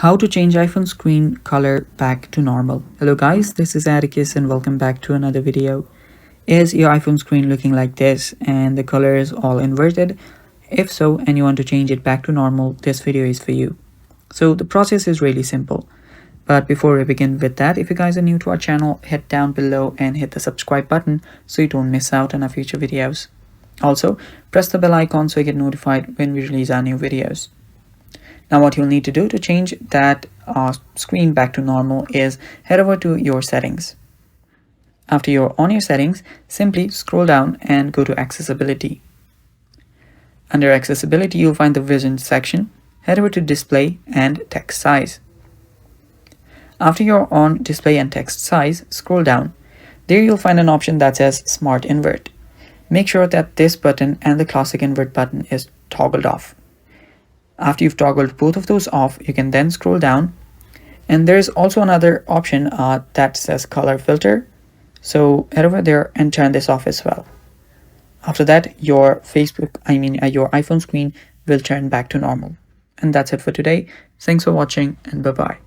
How to change iPhone screen color back to normal. Hello guys, this is Atticus and welcome back to another video. Is your iPhone screen looking like this and the color is all inverted? If so, and you want to change it back to normal, this video is for you. So the process is really simple. But before we begin with that, if you guys are new to our channel, head down below and hit the subscribe button so you don't miss out on our future videos. Also, press the bell icon so you get notified when we release our new videos. Now what you'll need to do to change that screen back to normal is head over to your settings. After you're on your settings, simply scroll down and go to accessibility. Under accessibility, you'll find the vision section. Head over to display and text size. After you're on display and text size, scroll down. There you'll find an option that says smart invert. Make sure that this button and the classic invert button is toggled off. After you've toggled both of those off, you can then scroll down, and there's also another option that says color filter. So head over there and turn this off as well. After that, your iPhone screen will turn back to normal. And that's it for today. Thanks for watching and bye-bye.